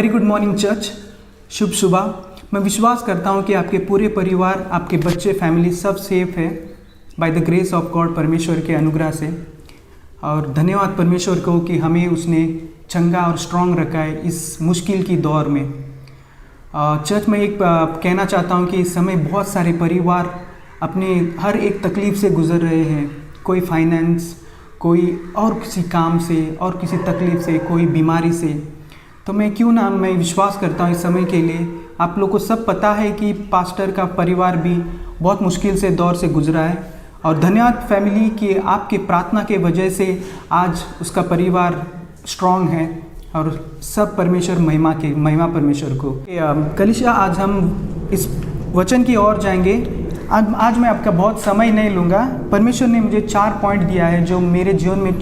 Very good morning church, शुभ सुबह। मैं विश्वास करता हूँ कि आपके पूरे परिवार, आपके बच्चे, फैमिली सब सेफ है by the grace of God, परमेश्वर के अनुग्रह से। और धन्यवाद परमेश्वर को कि हमें उसने चंगा और स्ट्रांग रखा है इस मुश्किल की दौर में। चर्च में एक कहना चाहता हूँ कि इस समय बहुत सारे परिवार अपने हर एक तकलीफ़ से गुज़र रहे हैं। कोई फाइनेंस, कोई और किसी काम से और किसी तकलीफ़ से, कोई बीमारी से। तो मैं विश्वास करता हूँ इस समय के लिए आप लोग को सब पता है कि पास्टर का परिवार भी बहुत मुश्किल से दौर से गुजरा है। और धन्यवाद फैमिली कि आपके प्रार्थना के वजह से आज उसका परिवार स्ट्रांग है और सब परमेश्वर महिमा परमेश्वर को। कलिशा, आज हम इस वचन की ओर जाएंगे। आज मैं आपका बहुत समय नहीं लूँगा। परमेश्वर ने मुझे 4 पॉइंट दिया है जो मेरे जीवन में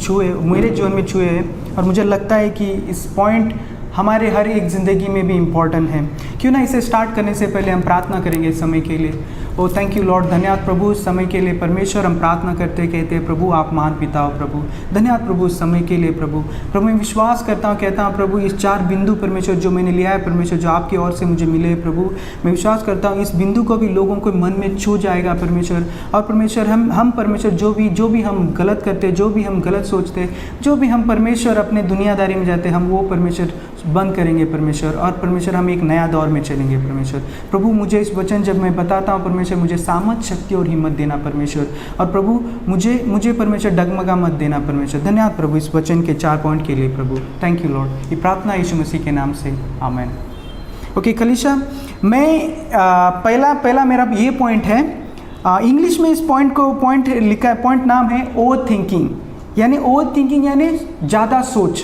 छुए हैं और मुझे लगता है कि इस पॉइंट हमारे हर एक ज़िंदगी में भी इम्पॉर्टेंट है। क्यों ना इसे स्टार्ट करने से पहले हम प्रार्थना करेंगे इस समय के लिए। ओ थैंक यू लॉर्ड, धन्यवाद प्रभु इस समय के लिए। परमेश्वर, हम प्रार्थना करते कहते हैं प्रभु आप महान पिता हो प्रभु। धन्यवाद प्रभु इस समय के लिए प्रभु मैं विश्वास करता हूँ, कहता हूँ प्रभु इस 4 बिंदु परमेश्वर जो मैंने लिया है परमेश्वर, जो आपकी ओर से मुझे मिले प्रभु, मैं विश्वास करता हूँ इस बिंदु को भी लोगों को मन में छू जाएगा परमेश्वर। और परमेश्वर हम परमेश्वर जो भी हम गलत करते, जो भी हम गलत सोचते, जो भी हम परमेश्वर अपने दुनियादारी में जाते, हम वो परमेश्वर बंद करेंगे परमेश्वर। और परमेश्वर हम एक नया दौर में चलेंगे परमेश्वर। प्रभु मुझे इस वचन जब मैं बताता हूँ परमेश्वर, मुझे सामर्थ, शक्ति और हिम्मत देना परमेश्वर। और प्रभु मुझे परमेश्वर डगमगा मत देना परमेश्वर। धन्यवाद प्रभु इस वचन के 4 पॉइंट के लिए प्रभु। Thank you Lord. ये प्रार्थना यीशु मसीह के नाम से, आमीन। ओके कलीसिया, मैं पहला मेरा ये पॉइंट है। इंग्लिश में इस पॉइंट लिखा है, पॉइंट नाम है ओवर थिंकिंग। यानी ज़्यादा सोच।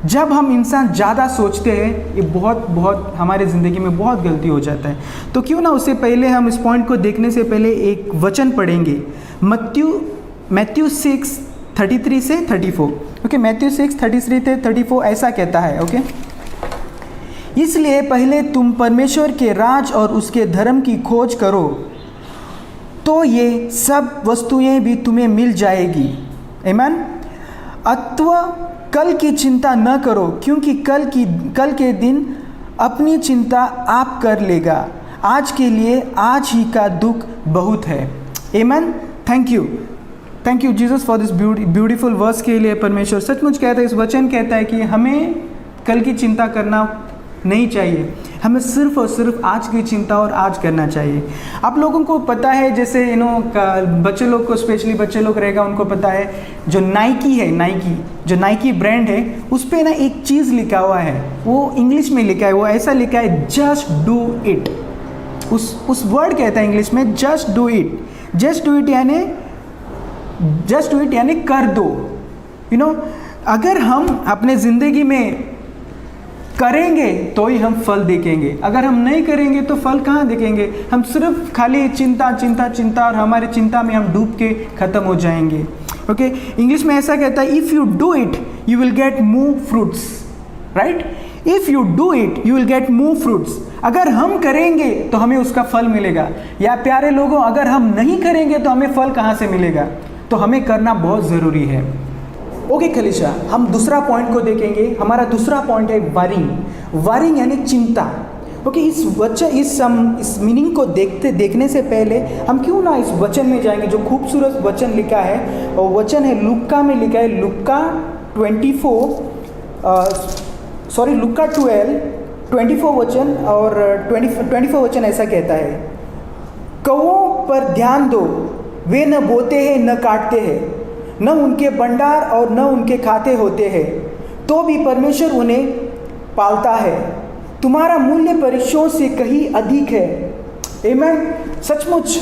जब हम इंसान ज़्यादा सोचते हैं, ये बहुत हमारे ज़िंदगी में बहुत गलती हो जाता है। तो क्यों ना उससे पहले हम इस पॉइंट को देखने से पहले एक वचन पढ़ेंगे, मैथ्यू 6:33 से 34। ओके, मैथ्यू 6:33 से 34 ऐसा कहता है। ओके, इसलिए पहले तुम परमेश्वर के राज और उसके धर्म की खोज करो, तो ये सब वस्तुएं भी तुम्हें मिल जाएगी। आमीन। अथवा कल की चिंता न करो, क्योंकि कल के दिन अपनी चिंता आप कर लेगा। आज के लिए आज ही का दुख बहुत है। आमीन। Thank you Jesus for this beautiful verse के लिए परमेश्वर सचमुच कहता है, इस वचन कहता है कि हमें कल की चिंता करना नहीं चाहिए, हमें सिर्फ और सिर्फ आज की चिंता और आज करना चाहिए। आप लोगों को पता है, जैसे बच्चे लोग को, स्पेशली बच्चे लोग रहेगा उनको पता है, जो नाइकी ब्रांड है, उस पर ना एक चीज़ लिखा हुआ है, वो इंग्लिश में लिखा है, वो ऐसा लिखा है जस्ट डू इट। उस वर्ड कहता है इंग्लिश में जस्ट डू इट यानी कर दो। अगर हम अपने ज़िंदगी में करेंगे तो ही हम फल देखेंगे, अगर हम नहीं करेंगे तो फल कहाँ देखेंगे। हम सिर्फ खाली चिंता और हमारे चिंता में हम डूब के ख़त्म हो जाएंगे। ओके, इंग्लिश में ऐसा कहता है, if you do it you will get more fruits, right. If you do it you will get more fruits. अगर हम करेंगे तो हमें उसका फल मिलेगा। या प्यारे लोगों, अगर हम नहीं करेंगे तो हमें फल कहाँ से मिलेगा। तो हमें करना बहुत ज़रूरी है। ओके कलीसिया, हम दूसरा पॉइंट को देखेंगे। हमारा दूसरा पॉइंट है वरिंग यानी चिंता। ओके, इस मीनिंग को देखने से पहले हम क्यों ना इस वचन में जाएंगे, जो खूबसूरत वचन लिखा है। और वचन है लुक्का में लिखा है, लुक्का 12 वचन और 24 वचन ऐसा कहता है, कौवों पर ध्यान दो, वे न बोते हैं न काटते हैं, न उनके भंडार और न उनके खाते होते हैं, तो भी परमेश्वर उन्हें पालता है। तुम्हारा मूल्य परीक्षों से कहीं अधिक है। आमीन। सचमुच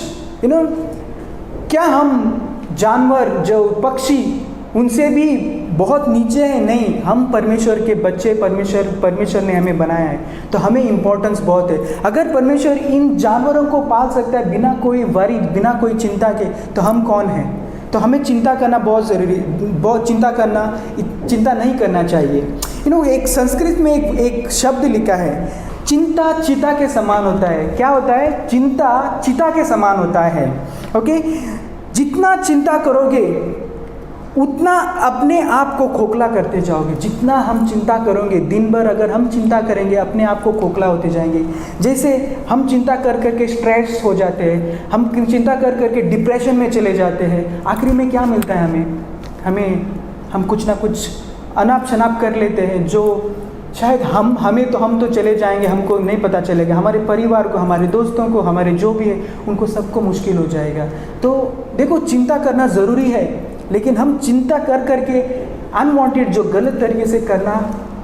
क्या हम जानवर, जो पक्षी, उनसे भी बहुत नीचे हैं? नहीं, हम परमेश्वर के बच्चे, परमेश्वर ने हमें बनाया है, तो हमें इम्पोर्टेंस बहुत है। अगर परमेश्वर इन जानवरों को पाल सकता है बिना कोई वरी, बिना कोई चिंता के, तो हम कौन हैं? तो हमें चिंता करना बहुत ज़रूरी, चिंता नहीं करना चाहिए। एक संस्कृत में एक शब्द लिखा है, चिंता चिता के समान होता है। क्या होता है? चिंता चिता के समान होता है। ओके, जितना चिंता करोगे उतना अपने आप को खोखला करते जाओगे। जितना हम चिंता करोगे, दिन भर अगर हम चिंता करेंगे, अपने आप को खोखला होते जाएंगे। जैसे हम चिंता कर करके स्ट्रेस हो जाते हैं, हम चिंता कर करके डिप्रेशन में चले जाते हैं। आखिरी में क्या मिलता है हम कुछ ना कुछ अनाप शनाप कर लेते हैं, जो शायद हम तो चले जाएंगे, हमको नहीं पता चलेगा, हमारे परिवार को, हमारे दोस्तों को, हमारे जो भी है उनको सबको मुश्किल हो जाएगा। तो देखो, चिंता करना ज़रूरी है, लेकिन हम चिंता कर करके अनवांटेड जो गलत तरीके से करना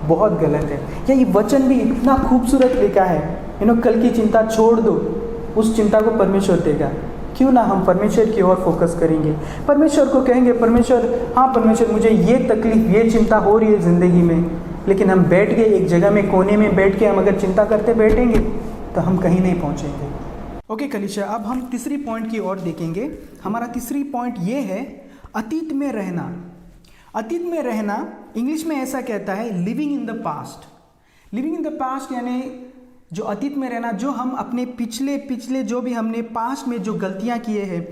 बहुत गलत है। ये वचन भी इतना खूबसूरत लिखा है, कल की चिंता छोड़ दो, उस चिंता को परमेश्वर देगा। क्यों ना हम परमेश्वर की ओर फोकस करेंगे, परमेश्वर को कहेंगे, परमेश्वर, हाँ परमेश्वर, मुझे ये तकलीफ, ये चिंता हो रही है ज़िंदगी में, लेकिन हम बैठ गए एक जगह में, कोने में बैठ के हम अगर चिंता करते बैठेंगे तो हम कहीं नहीं पहुँचेंगे। ओके कलीसिया, अब हम तीसरी पॉइंट की ओर देखेंगे। हमारा तीसरी पॉइंट ये है अतीत में रहना। अतीत में रहना इंग्लिश में ऐसा कहता है living in the past. Living in the past यानी जो अतीत में रहना, जो हम अपने पिछले जो भी हमने पास्ट में जो गलतियां किए हैं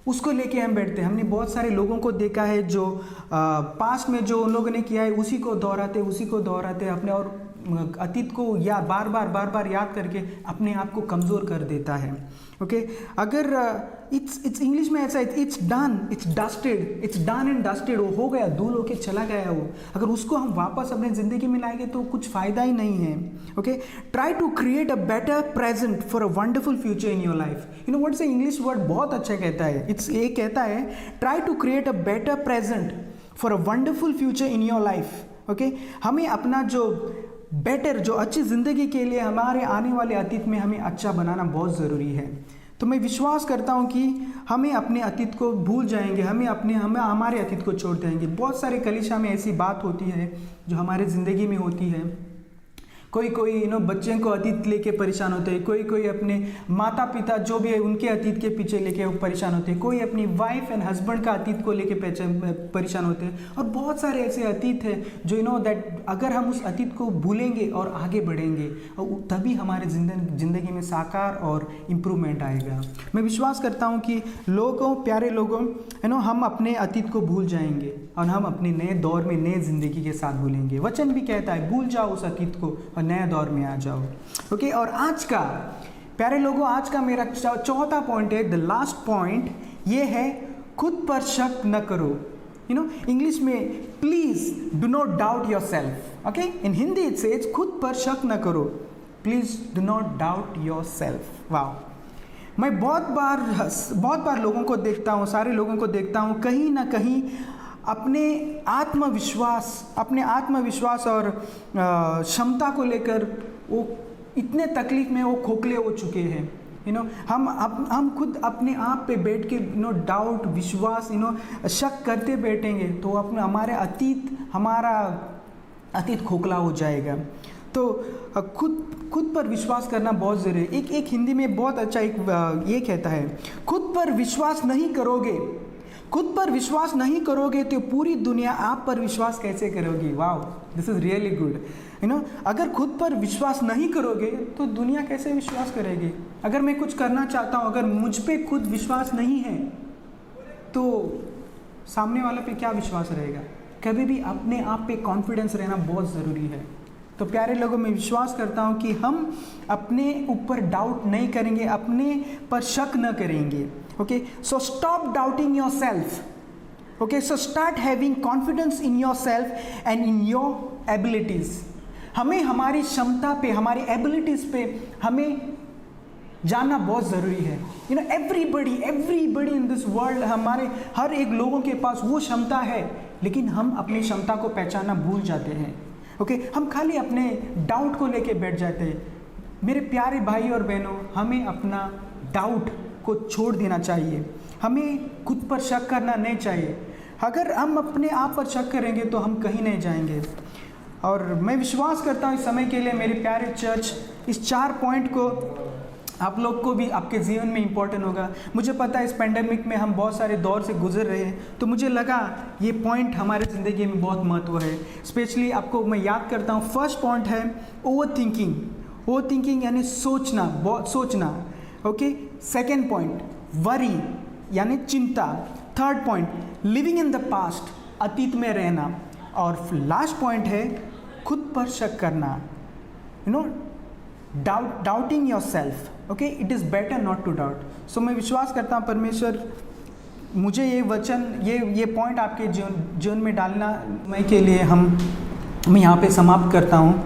उसको लेके हम बैठते हैं। हमने बहुत सारे लोगों को देखा है जो पास्ट में जो उन लोगों ने किया है उसी को दोहराते अपने और अतीत को या बार बार याद करके अपने आप को कमज़ोर कर देता है। ओके, अगर इट्स इंग्लिश में ऐसा है, इट्स डन एंड डस्टेड, वो हो गया, धूल होके चला गया वो। अगर उसको हम वापस अपने ज़िंदगी में लाएंगे तो कुछ फ़ायदा ही नहीं है। Okay, try to create a better present for a wonderful future in your life. What's a English word बहुत अच्छा कहता है, ये कहता है try to create a better present for a wonderful future in your life. Okay, हमें अपना जो बेटर, जो अच्छी ज़िंदगी के लिए हमारे आने वाले अतीत में हमें अच्छा बनाना बहुत ज़रूरी है। तो मैं विश्वास करता हूँ कि हमें अपने अतीत को भूल जाएंगे, हमें हमारे अतीत को छोड़ देंगे। बहुत सारे कलीसिया में ऐसी बात होती है जो हमारे ज़िंदगी में होती है। कोई बच्चे को अतीत लेके परेशान होते हैं, कोई अपने माता पिता जो भी है उनके अतीत के पीछे लेके परेशान होते हैं, कोई अपनी वाइफ एंड हस्बैंड का अतीत को लेके परेशान होते हैं। और बहुत सारे ऐसे अतीत हैं जो दैट अगर हम उस अतीत को भूलेंगे और आगे बढ़ेंगे और तभी हमारे ज़िंदगी में साकार और इम्प्रूवमेंट आएगा। मैं विश्वास करता हूँ कि प्यारे लोगों, हम अपने अतीत को भूल जाएंगे और हम अपने नए दौर में नए ज़िंदगी के साथ भूलेंगे। वचन भी कहता है भूल जाओ उस अतीत को और नए दौर में आ जाओ। ओके, और आज का प्यारे लोगों, आज का मेरा चौथा पॉइंट है, द लास्ट पॉइंट, ये है खुद पर शक न करो। इंग्लिश में please do not doubt your self. Okay, in Hindi it says खुद पर शक न करो, please do not doubt your self. वाह, मैं बहुत बार लोगों को देखता हूँ, सारे लोगों को देखता हूँ, कहीं ना कहीं अपने आत्मविश्वास और क्षमता को लेकर वो इतने तकलीफ में वो खोखले हो चुके हैं। हम खुद अपने आप पे बैठ के डाउट, विश्वास, शक करते बैठेंगे तो हमारा अतीत खोखला हो जाएगा। तो खुद पर विश्वास करना बहुत ज़रूरी है। एक हिंदी में बहुत अच्छा ये कहता है, खुद पर विश्वास नहीं करोगे तो पूरी दुनिया आप पर विश्वास कैसे करोगी। वाह, दिस इज़ रियली गुड। अगर खुद पर विश्वास नहीं करोगे तो दुनिया कैसे विश्वास करेगी। अगर मैं कुछ करना चाहता हूँ, अगर मुझ पे खुद विश्वास नहीं है तो सामने वाले पे क्या विश्वास रहेगा। कभी भी अपने आप पे कॉन्फिडेंस रहना बहुत ज़रूरी है। तो प्यारे लोगों, मैं विश्वास करता हूँ कि हम अपने ऊपर डाउट नहीं करेंगे, अपने पर शक न करेंगे। Okay, so stop doubting your self. Okay, so start having confidence in your self and in your abilities. हमें हमारी क्षमता पे, हमारी एबिलिटीज़ पे हमें जानना बहुत ज़रूरी है। एवरीबडी इन दिस वर्ल्ड, हमारे हर एक लोगों के पास वो क्षमता है, लेकिन हम अपनी क्षमता को पहचानना भूल जाते हैं। ओके, हम खाली अपने डाउट को लेके बैठ जाते हैं। मेरे प्यारे भाई और बहनों, हमें अपना डाउट को छोड़ देना चाहिए, हमें खुद पर शक करना नहीं चाहिए। अगर हम अपने आप पर शक करेंगे तो हम कहीं नहीं जाएंगे। और मैं विश्वास करता हूँ इस समय के लिए मेरे प्यारे चर्च, इस 4 पॉइंट को आप लोग को भी आपके जीवन में इम्पोर्टेंट होगा। मुझे पता है इस पेंडेमिक में हम बहुत सारे दौर से गुजर रहे हैं, तो मुझे लगा ये पॉइंट हमारे ज़िंदगी में बहुत महत्व है। स्पेशली आपको मैं याद करता हूँ, फर्स्ट पॉइंट है ओवर थिंकिंग यानी सोचना। ओके, सेकेंड पॉइंट वरी यानी चिंता। Third point living in the past अतीत में रहना, और लास्ट पॉइंट है खुद पर शक करना, doubting your self. Okay, it is better not to doubt. So मैं विश्वास करता हूँ परमेश्वर मुझे ये वचन, ये पॉइंट आपके जीवन में डालना के लिए मैं यहाँ पे समाप्त करता हूँ.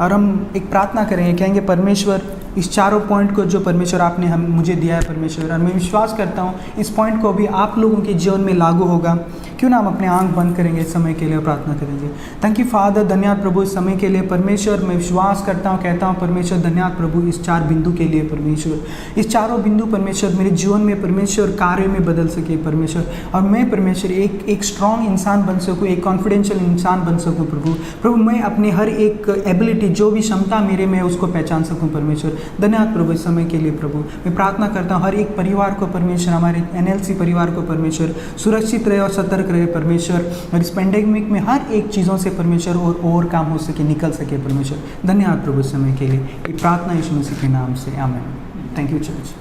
और हम एक प्रार्थना करेंगे, कहेंगे परमेश्वर इस चारों पॉइंट को जो परमेश्वर आपने मुझे दिया है परमेश्वर, और मैं विश्वास करता हूँ इस पॉइंट को भी आप लोगों के जीवन में लागू होगा. क्यों ना हम अपने आंख बंद करेंगे इस समय के लिए प्रार्थना करेंगे. थैंक यू फादर, धन्यवाद प्रभु इस समय के लिए परमेश्वर. मैं विश्वास करता हूँ, कहता हूँ परमेश्वर धन्यवाद प्रभु इस 4 बिंदु के लिए परमेश्वर. इस चारों बिंदु परमेश्वर मेरे जीवन में परमेश्वर कार्य में बदल सके परमेश्वर, और मैं परमेश्वर एक स्ट्रॉन्ग इंसान बन सकूँ, एक कॉन्फिडेंशियल इंसान बन सकूँ प्रभु. मैं अपने हर एक एबिलिटी, जो भी क्षमता मेरे में उसको पहचान सकूँ परमेश्वर. धन्यवाद प्रभु इस समय के लिए प्रभु. मैं प्रार्थना करता हूँ हर एक परिवार को परमेश्वर, हमारे NLC परिवार को परमेश्वर सुरक्षित रहे और सतर्क रहे परमेश्वर, और इस पेंडेमिक में हर एक चीज़ों से परमेश्वर और काम हो सके, निकल सके परमेश्वर. धन्यवाद प्रभु इस समय के लिए. ये प्रार्थना यीशु मसीह के नाम से, आमीन. Thank you church.